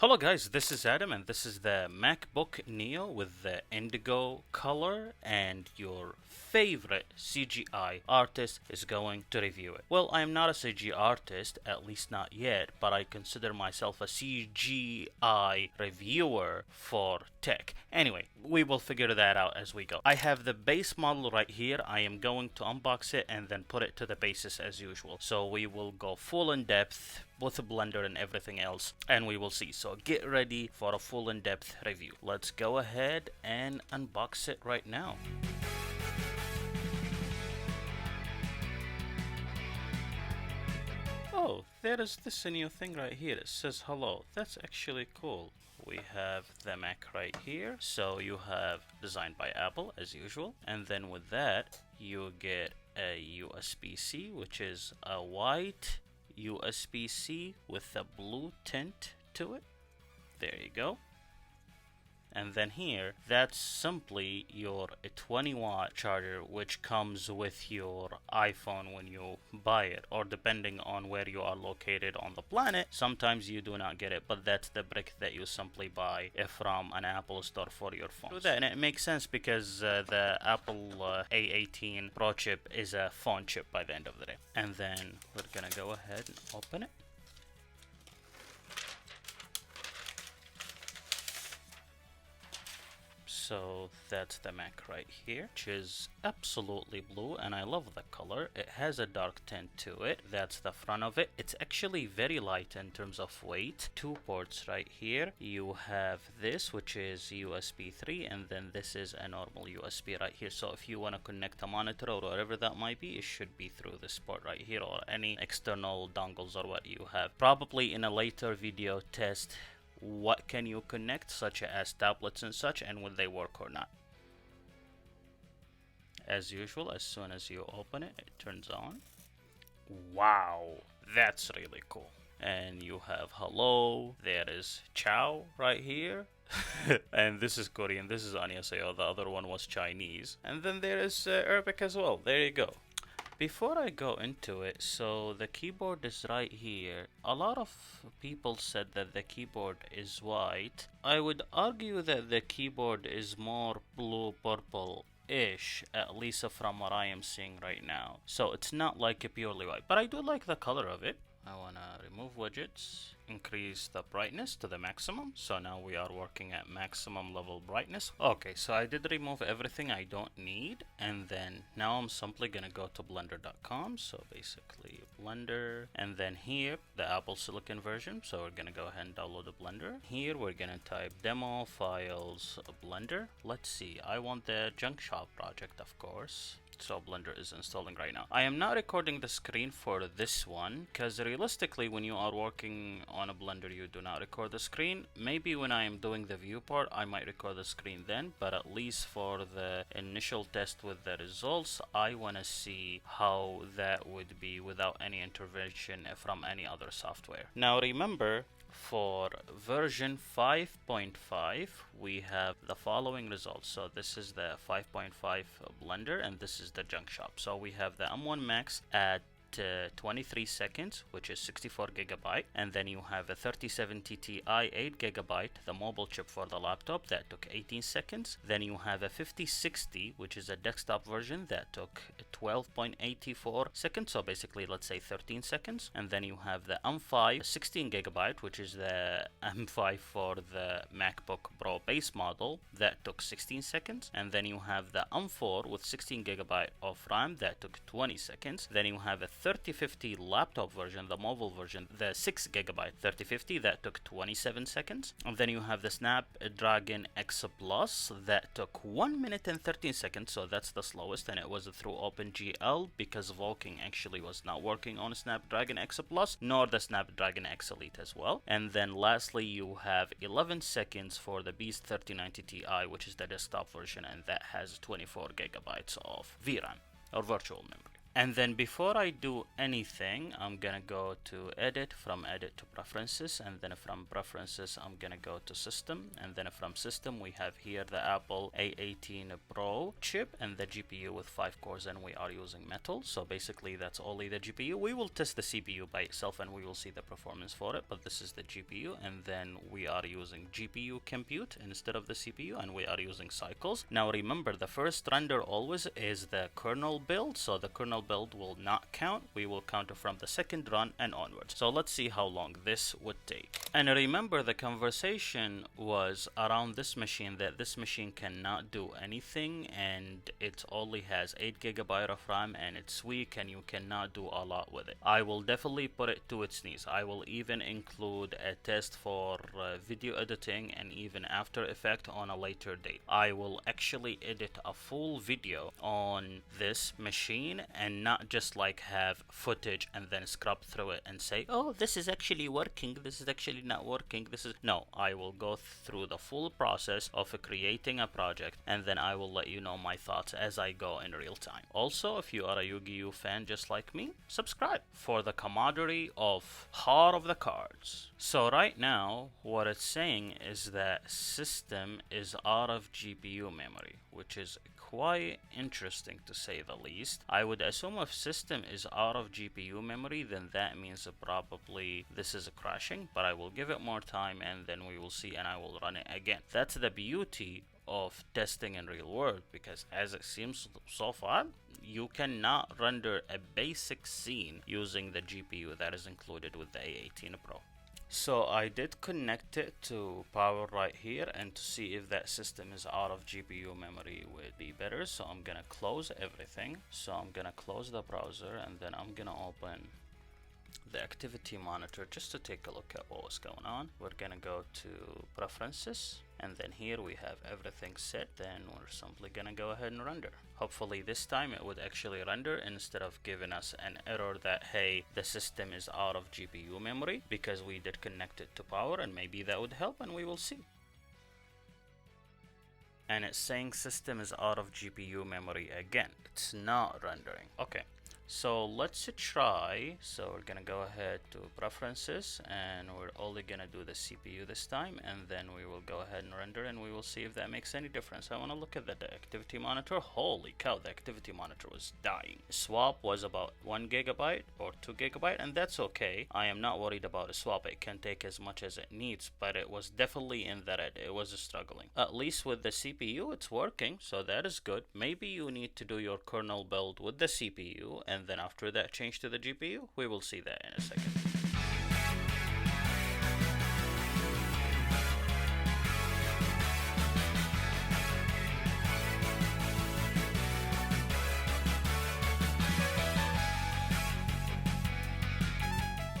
Hello guys, this is Adam and this is the MacBook Neo with the indigo color, and your favorite CGI artist is going to review it. Well, I am not a CGI artist, at least not yet, but I consider myself a CGI reviewer for tech. Anyway, we will figure that out as we go. I have the base model right here. I am going to unbox it and then put it to the basis as usual. So we will go full in depth with the Blender and everything else, and we will see. So get ready for a full in-depth review. Let's go ahead and unbox it right now. Oh, there is this new thing right here. It says hello. That's actually cool. We have the Mac right here. So you have designed by Apple as usual. And then with that, you get a USB-C, which is a white USB-C with a blue tint to it. There you go. And then here, that's simply your 20-watt charger, which comes with your iPhone when you buy it, or depending on where you are located on the planet, sometimes you do not get it, but that's the brick that you simply buy from an Apple store for your phone. And it makes sense because the Apple A18 Pro chip is a phone chip by the end of the day. And then we're gonna go ahead and open it. So that's the Mac right here, which is absolutely blue, and I love the color. It has a dark tint to it. That's the front of it. It's actually very light in terms of weight. Two ports right here. You have this, which is USB 3, and then this is a normal USB right here. So if you want to connect a monitor or whatever that might be, it should be through this port right here, or any external dongles or what you have. Probably in a later video test what can you connect, such as tablets and such, and will they work or not. As usual, as soon as you open it, it turns on. Wow, that's really cool. And you have hello, there is ciao right here. And this is Korean, this is Annyeonghaseyo, the other one was Chinese. And then there is Arabic as well, there you go. Before I go into it, so the keyboard is right here. A lot of people said that the keyboard is white. I would argue that the keyboard is more blue-purple-ish, at least from what I am seeing right now. So it's not like a purely white, but I do like the color of it. I wanna remove widgets, increase the brightness to the maximum. So now we are working at maximum level brightness. Okay, so I did remove everything I don't need, and then now I'm simply gonna go to blender.com. So basically Blender, and then here the Apple Silicon version. So we're gonna go ahead and download the Blender. Here we're gonna type demo files Blender. Let's see, I want the junk shop project, of course. So Blender is installing right now. I am not recording the screen for this one because realistically when you are working on a Blender you do not record the screen. Maybe when I am doing the viewport I might record the screen then, but at least for the initial test with the results I want to see how that would be without any intervention from any other software. Now remember, for version 5.5 we have the following results. So this is the 5.5 Blender and this is the junk shop. So we have the M1 Max at 23 seconds, which is 64 gigabyte, and then you have a 3070 Ti 8 gigabyte, the mobile chip for the laptop, that took 18 seconds. Then you have a 5060, which is a desktop version, that took 12.84 seconds, so basically let's say 13 seconds. And then you have the M5 16 gigabyte, which is the M5 for the MacBook Pro base model, that took 16 seconds. And then you have the M4 with 16 gigabyte of RAM, that took 20 seconds. Then you have a 3050 laptop version, the mobile version, the 6 gigabyte 3050, that took 27 seconds. And then you have the Snapdragon X Plus that took 1 minute and 13 seconds, so that's the slowest, and it was through OpenGL because Vulkan actually was not working on Snapdragon X Plus nor the Snapdragon X Elite as well. And then lastly you have 11 seconds for the Beast 3090 Ti, which is the desktop version, and that has 24 gigabytes of VRAM or virtual memory. And then before I do anything, I'm gonna go to edit, from edit to preferences, and then from preferences I'm gonna go to system, and then from system we have here the Apple A18 Pro chip and the GPU with 5 cores, and we are using metal. So basically that's only the GPU. We will test the CPU by itself and we will see the performance for it, but this is the GPU, and then we are using GPU compute instead of the CPU, and we are using cycles. Now remember, the first render always is the kernel build, so the kernel build will not count. We will count from the second run and onwards. So let's see how long this would take. And remember, the conversation was around this machine, that this machine cannot do anything and it only has 8 GB of RAM and it's weak and you cannot do a lot with it. I will definitely put it to its knees. I will even include a test for video editing and even After Effects on a later date. I will actually edit a full video on this machine and not just like have footage and then scrub through it and say, oh, this is actually working, this is actually not working, this is no. I will go through the full process of creating a project and then I will let you know my thoughts as I go in real time. Also, if you are a Yu-Gi-Oh fan just like me, subscribe for the camaraderie of Heart of the Cards. So right now what it's saying is that system is out of GPU memory, which is quite interesting to say the least. I would assume if system is out of GPU memory, then that means probably this is crashing, but I will give it more time and then we will see and I will run it again. That's the beauty of testing in real world, because as it seems so far, you cannot render a basic scene using the GPU that is included with the A18 Pro. So I did connect it to power right here, and to see if that system is out of GPU memory would be better. So I'm gonna close everything. So I'm gonna close the browser and then I'm gonna open the activity monitor just to take a look at what was going on. We're gonna go to preferences, and then here we have everything set. Then we're simply gonna go ahead and render. Hopefully this time it would actually render instead of giving us an error that, hey, the system is out of GPU memory, because we did connect it to power, and maybe that would help, and we will see. And it's saying system is out of GPU memory again. It's not rendering. Okay. So let's try. So we're gonna go ahead to preferences and we're only gonna do the CPU this time, and then we will go ahead and render and we will see if that makes any difference. I want to look at the activity monitor. Holy cow, the activity monitor was dying. Swap was about 1 GB or 2 GB, and that's okay. I am not worried about a swap. It can take as much as it needs, but it was definitely in the red. It was struggling. At least with the CPU it's working, so that is good. Maybe you need to do your kernel build with the CPU and then after that change to the GPU. We will see that in a second.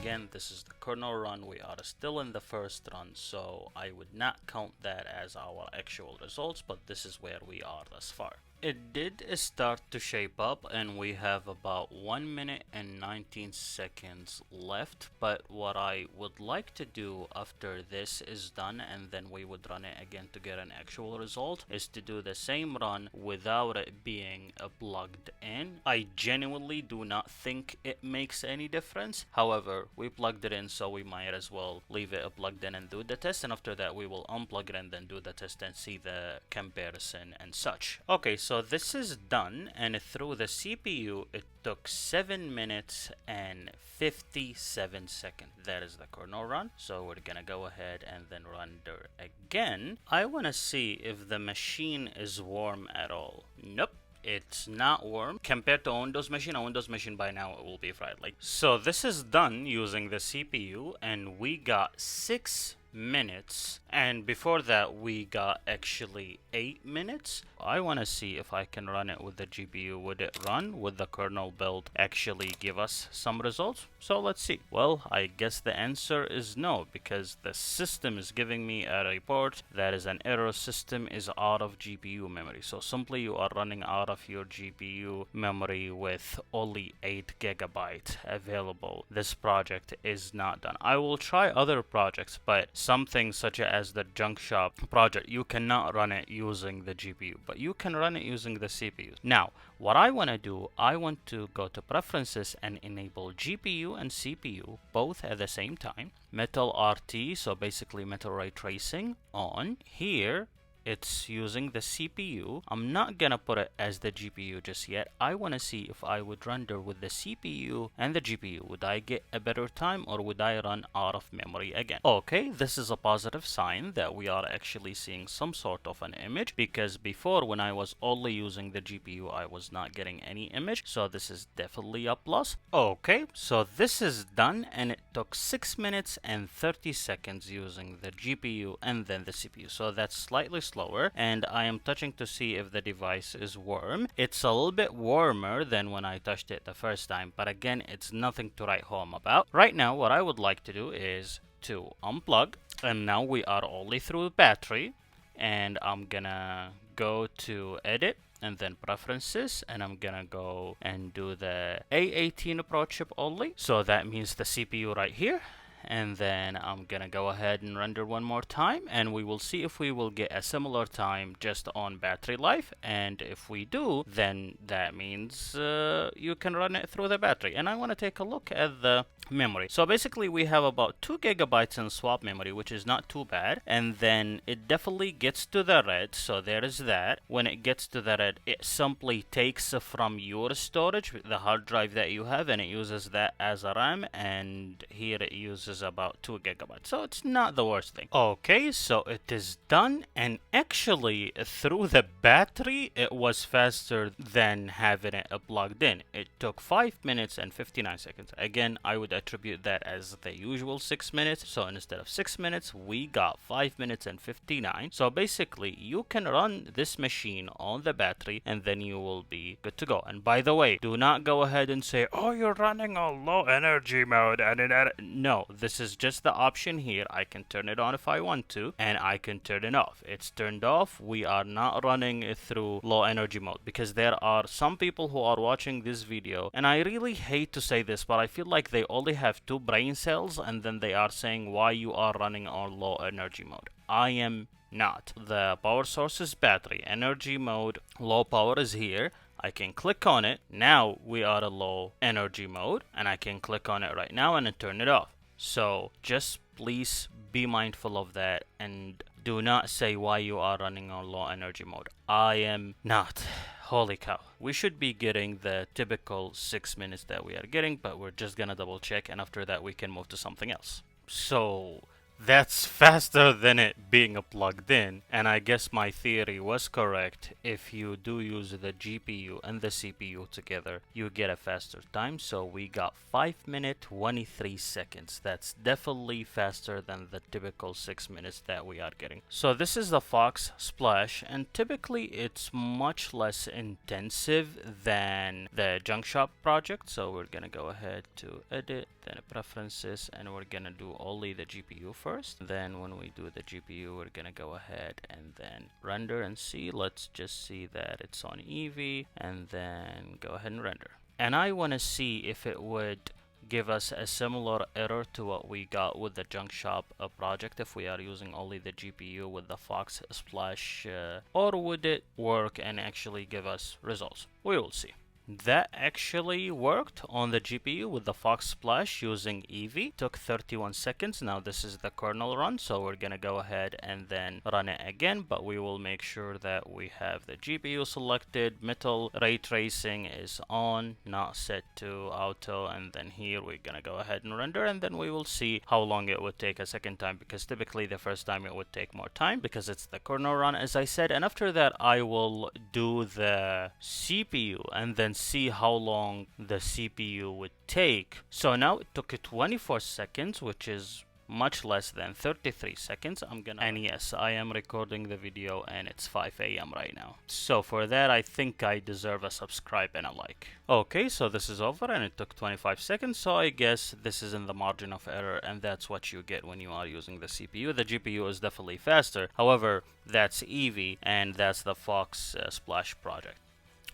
Again, this is the kernel run. We are still in the first run, so I would not count that as our actual results, but this is where we are thus far. It did start to shape up and we have about 1 minute and 19 seconds left, but what I would like to do after this is done and then we would run it again to get an actual result, is to do the same run without it being plugged in. I genuinely do not think it makes any difference. However, we plugged it in, so we might as well leave it plugged in and do the test, and after that we will unplug it and then do the test and see the comparison and such. Okay, so this is done, and through the CPU it took 7 minutes and 57 seconds. That is the kernel run. So we're gonna go ahead and then render again. I want to see if the machine is warm at all. Nope. It's not warm compared to a Windows machine. A Windows machine by now it will be fried. So this is done using the CPU, and we got 6 minutes, and before that we got actually 8 minutes. I want to see if I can run it with the GPU. Would it run? Would the kernel build actually give us some results? So let's see. Well, I guess the answer is no, because the system is giving me a report that is an error. System is out of GPU memory. So simply you are running out of your GPU memory with only 8 GB available. This project is not done. I will try other projects, but something such as the junk shop project, you cannot run it using the GPU, but you can run it using the CPU. Now, what I want to do, I want to go to preferences and enable GPU and CPU both at the same time. Metal RT, so basically metal ray tracing on. Here it's using the CPU. I'm not gonna put it as the GPU just yet. I want to see if I would render with the CPU and the GPU. Would I get a better time or would I run out of memory again? Okay, this is a positive sign that we are actually seeing some sort of an image, because before when I was only using the GPU I was not getting any image, so this is definitely a plus. Okay, so this is done and it took 6 minutes and 30 seconds using the GPU and then the CPU, so that's slightly slower, and I am touching to see if the device is warm. It's a little bit warmer than when I touched it the first time, but again, it's nothing to write home about. Right now, what I would like to do is to unplug, and now we are only through battery, and I'm gonna go to edit and then preferences, and I'm gonna go and do the A18 Pro chip only, so that means the CPU right here. And then I'm gonna go ahead and render one more time, and we will see if we will get a similar time just on battery life, and if we do, then that means you can run it through the battery. And I want to take a look at the memory. So basically we have about 2 gigabytes in swap memory, which is not too bad, and then it definitely gets to the red, so there is that. When it gets to the red, it simply takes from your storage, the hard drive that you have, and it uses that as a RAM, and here it uses about 2 gigabytes, so it's not the worst thing. Okay, so it is done, and actually through the battery it was faster than having it plugged in. It took 5 minutes and 59 seconds. Again, I would attribute that as the usual 6 minutes, so instead of 6 minutes we got 5 minutes and 59. So basically you can run this machine on the battery and then you will be good to go. And by the way, do not go ahead and say, oh, you're running a low energy mode, and no, this is just the option here. I can turn it on if I want to, and I can turn it off. It's turned off. We are not running it through low energy mode, because there are some people who are watching this video, and I really hate to say this, but I feel like they only have 2 brain cells, and then they are saying why you are running on low energy mode. I am not. The power source is battery. Energy mode, low power is here. I can click on it. Now we are a low energy mode, and I can click on it right now and then turn it off. So just please be mindful of that, and do not say why you are running on low energy mode. I am not. Holy cow. We should be getting the typical 6 minutes that we are getting, but we're just gonna double check, and after that we can move to something else. So that's faster than it being plugged in, and I guess my theory was correct. If you do use the GPU and the CPU together, you get a faster time. So we got 5 minutes 23 seconds. That's definitely faster than the typical 6 minutes that we are getting. So this is the Fox Splash, and typically it's much less intensive than the Junk Shop project. So we're gonna go ahead to edit, then preferences, and we're gonna do only the GPU first. Then when we do the GPU, we're gonna go ahead and then render and see. Let's just see that it's on Eevee, and then go ahead and render. And I want to see if it would give us a similar error to what we got with the Junk Shop project if we are using only the GPU with the Fox Splash, or would it work and actually give us results? We will see. That actually worked on the GPU with the Fox Splash using Eevee. Took 31 seconds. Now this is the kernel run, so we're gonna go ahead and then run it again, but we will make sure that we have the GPU selected. Metal ray tracing is on, not set to auto, and then here we're gonna go ahead and render, and then we will see how long it would take a second time, because typically the first time it would take more time because it's the kernel run, as I said. And after that I will do the CPU and then see how long the CPU would take. So now it took 24 seconds, which is much less than 33 seconds. And yes, I am recording the video and it's 5 a.m. right now. So for that, I think I deserve a subscribe and a like. Okay, so this is over and it took 25 seconds. So I guess this is in the margin of error, and that's what you get when you are using the CPU. The GPU is definitely faster. However, that's Eevee and that's the Fox Splash project.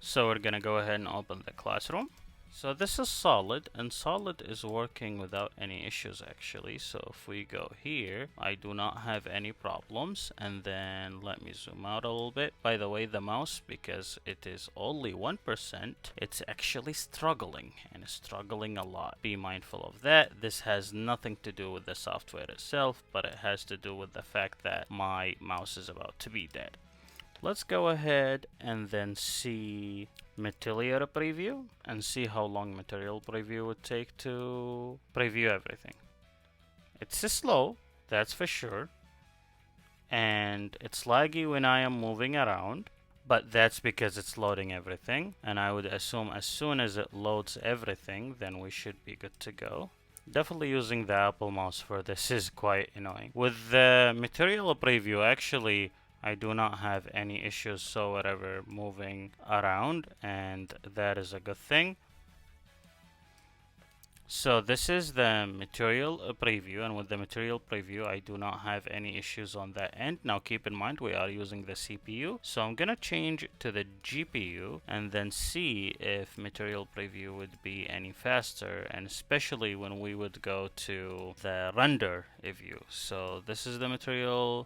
So we're gonna go ahead and open the Classroom. So this is solid, and solid is working without any issues actually. So if we go here, I do not have any problems. And then let me zoom out a little bit. By the way, the mouse, because it is only 1%, it's actually struggling, and struggling a lot. Be mindful of that. This has nothing to do with the software itself, but it has to do with the fact that my mouse is about to be dead. Let's go ahead and then see material preview and see how long material preview would take to preview everything. It's slow, that's for sure, and it's laggy when I am moving around, but that's because it's loading everything, and I would assume as soon as it loads everything, then we should be good to go. Definitely using the Apple mouse for this is quite annoying. With the material preview, actually, I do not have any issues so whatever moving around, and that is a good thing. So this is the material preview, and with the material preview I do not have any issues on that end. Now keep in mind we are using the CPU, so I'm gonna change to the GPU and then see if material preview would be any faster, and especially when we would go to the render view. So this is the material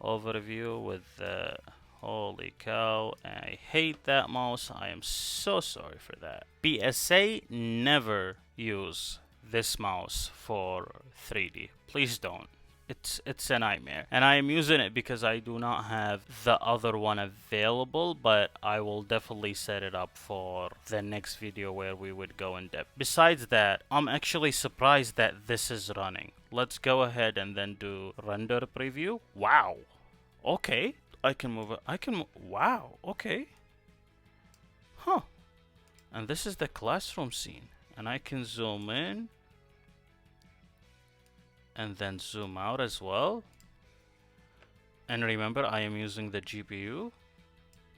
overview with the holy cow, I hate that mouse. I am so sorry for that. PSA, never use this mouse for 3D. Please don't. It's a nightmare, and I am using it because I do not have the other one available, but I will definitely set it up for the next video where we would go in depth. Besides that, I'm actually surprised that this is running. Let's go ahead and then do render preview. Wow. Okay. I can move it. Wow. Okay. Huh. And this is the classroom scene, and I can zoom in and then zoom out as well. And remember, I am using the GPU.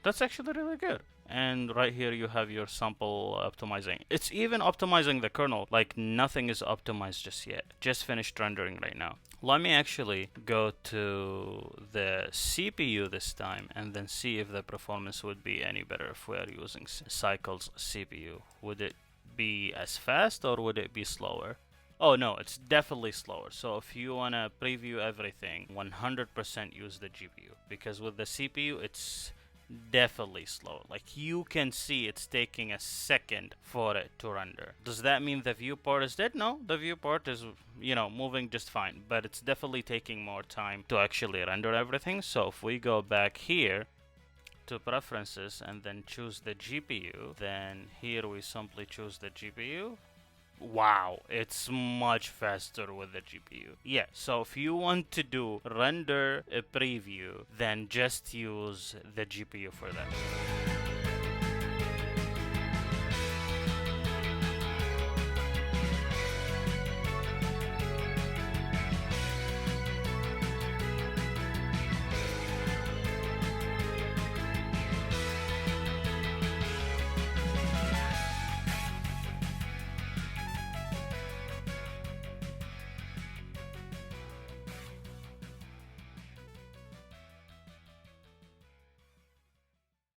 That's actually really good. And right here you have your sample optimizing. It's even optimizing the kernel. Like nothing is optimized just yet. Just finished rendering right now. Let me actually go to the CPU this time and then see if the performance would be any better if we are using Cycle's CPU. Would it be as fast or would it be slower? Oh no, it's definitely slower. So if you want to preview everything, 100% use the GPU. Because with the CPU, it's definitely slow. Like you can see it's taking a second for it to render. Does that mean the viewport is dead? No, the viewport is, you know, moving just fine, but it's definitely taking more time to actually render everything. So if we go back here to preferences and then choose the GPU, then here we simply choose the GPU. Wow, it's much faster with the GPU. Yeah, so if you want to do render a preview, then just use the GPU for that.